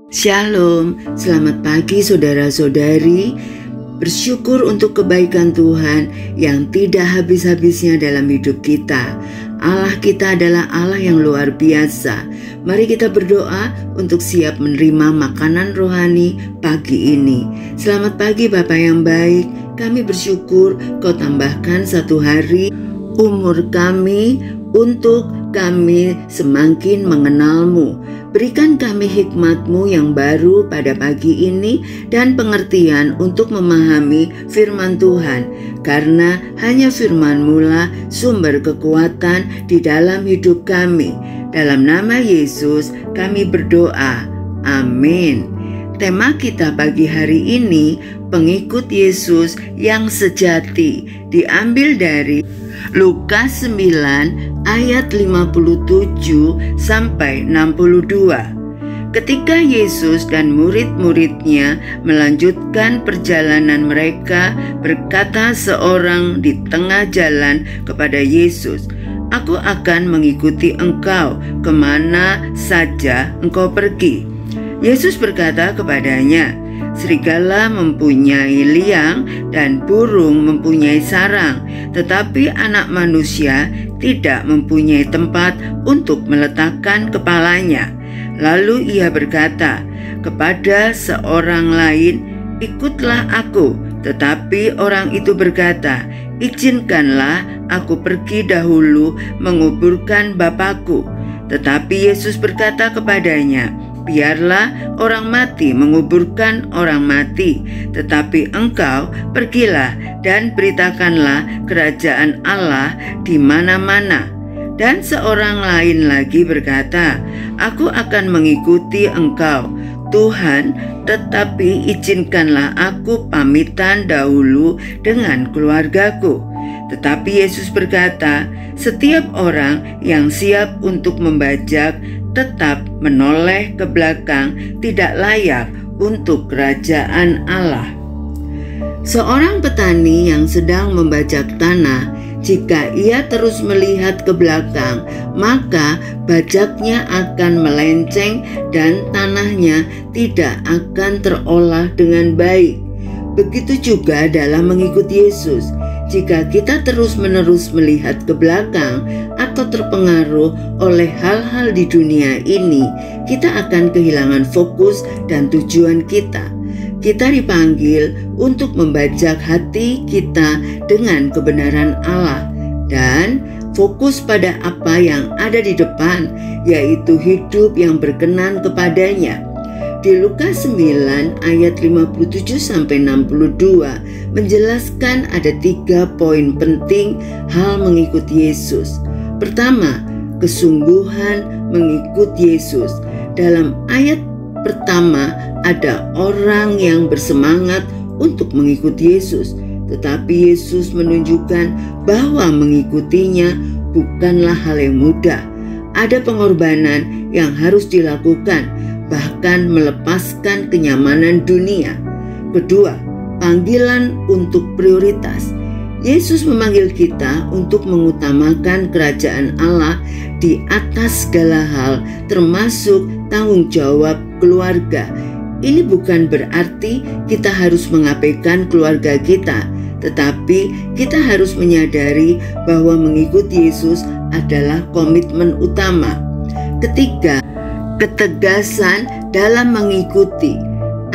Shalom, selamat pagi saudara-saudari. Bersyukur untuk kebaikan Tuhan yang tidak habis-habisnya dalam hidup kita. Allah kita adalah Allah yang luar biasa. Mari kita berdoa untuk siap menerima makanan rohani pagi ini. Selamat pagi Bapak yang baik. Kami bersyukur Kau tambahkan satu hari umur kami untuk kami semakin mengenal-Mu. Berikan kami hikmat-Mu yang baru pada pagi ini dan pengertian untuk memahami firman Tuhan, karena hanya firman-Mu lah sumber kekuatan di dalam hidup kami. Dalam nama Yesus kami berdoa. Amin. Tema kita pagi hari ini, pengikut Yesus yang sejati, diambil dari Lukas 9 ayat 57 sampai 62. Ketika Yesus dan murid-muridnya melanjutkan perjalanan mereka, berkata seorang di tengah jalan kepada Yesus, "Aku akan mengikuti engkau kemana saja engkau pergi." Yesus berkata kepadanya, "Serigala mempunyai liang dan burung mempunyai sarang, tetapi Anak Manusia tidak mempunyai tempat untuk meletakkan kepalanya." Lalu ia berkata kepada seorang lain, "Ikutlah aku." Tetapi orang itu berkata, "Izinkanlah aku pergi dahulu menguburkan Bapakku." Tetapi Yesus berkata kepadanya, "Biarlah orang mati menguburkan orang mati, tetapi engkau pergilah dan beritakanlah kerajaan Allah di mana-mana." Dan seorang lain lagi berkata, "Aku akan mengikuti engkau, Tuhan, tetapi izinkanlah aku pamitan dahulu dengan keluargaku." Tetapi Yesus berkata, "Setiap orang yang siap untuk membajak tetap menoleh ke belakang tidak layak untuk kerajaan Allah." Seorang petani yang sedang membajak tanah, jika ia terus melihat ke belakang, maka bajaknya akan melenceng dan tanahnya tidak akan terolah dengan baik. Begitu juga dalam mengikuti Yesus. Jika kita terus-menerus melihat ke belakang atau terpengaruh oleh hal-hal di dunia ini, kita akan kehilangan fokus dan tujuan kita. Kita dipanggil untuk membajak hati kita dengan kebenaran Allah dan fokus pada apa yang ada di depan, yaitu hidup yang berkenan kepadanya. Di Lukas 9 ayat 57 sampai 62 menjelaskan ada 3 poin penting hal mengikuti Yesus. Pertama, kesungguhan mengikuti Yesus. Dalam ayat pertama ada orang yang bersemangat untuk mengikuti Yesus, tetapi Yesus menunjukkan bahwa mengikutinya bukanlah hal yang mudah. Ada pengorbanan yang harus dilakukan, bahkan melepaskan kenyamanan dunia. Kedua, panggilan untuk prioritas. Yesus memanggil kita untuk mengutamakan kerajaan Allah di atas segala hal, termasuk tanggung jawab keluarga. Ini bukan berarti kita harus mengabaikan keluarga kita, tetapi kita harus menyadari bahwa mengikuti Yesus adalah komitmen utama. Ketiga, ketegasan dalam mengikuti.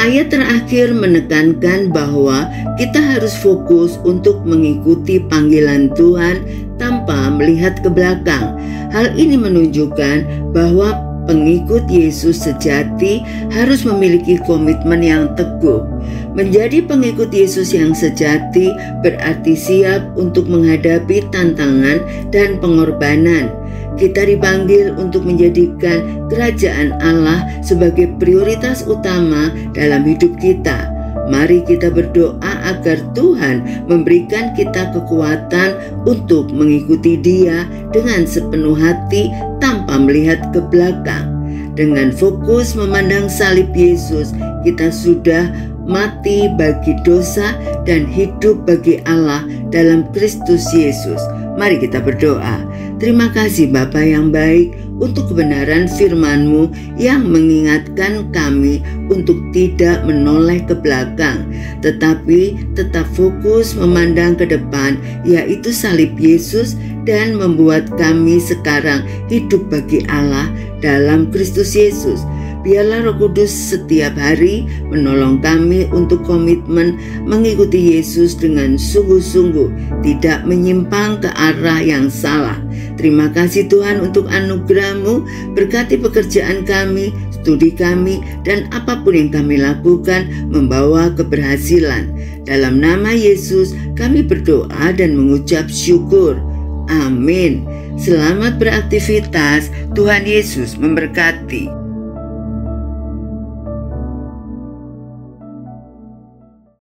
Ayat terakhir menekankan bahwa kita harus fokus untuk mengikuti panggilan Tuhan tanpa melihat ke belakang. Hal ini menunjukkan bahwa pengikut Yesus sejati harus memiliki komitmen yang teguh. Menjadi pengikut Yesus yang sejati berarti siap untuk menghadapi tantangan dan pengorbanan. Kita dipanggil untuk menjadikan kerajaan Allah sebagai prioritas utama dalam hidup kita. Mari kita berdoa agar Tuhan memberikan kita kekuatan untuk mengikuti Dia dengan sepenuh hati tanpa melihat ke belakang. Dengan fokus memandang salib Yesus, kita sudah mati bagi dosa dan hidup bagi Allah dalam Kristus Yesus. Mari kita berdoa. Terima kasih Bapa yang baik untuk kebenaran firman-Mu yang mengingatkan kami untuk tidak menoleh ke belakang, tetapi tetap fokus memandang ke depan, yaitu salib Yesus, dan membuat kami sekarang hidup bagi Allah dalam Kristus Yesus. Biarlah Roh Kudus setiap hari menolong kami untuk komitmen mengikuti Yesus dengan sungguh-sungguh, tidak menyimpang ke arah yang salah. Terima kasih Tuhan untuk anugerah-Mu. Berkati pekerjaan kami, studi kami, dan apapun yang kami lakukan membawa keberhasilan. Dalam nama Yesus kami berdoa dan mengucap syukur. Amin. Selamat beraktivitas. Tuhan Yesus memberkati.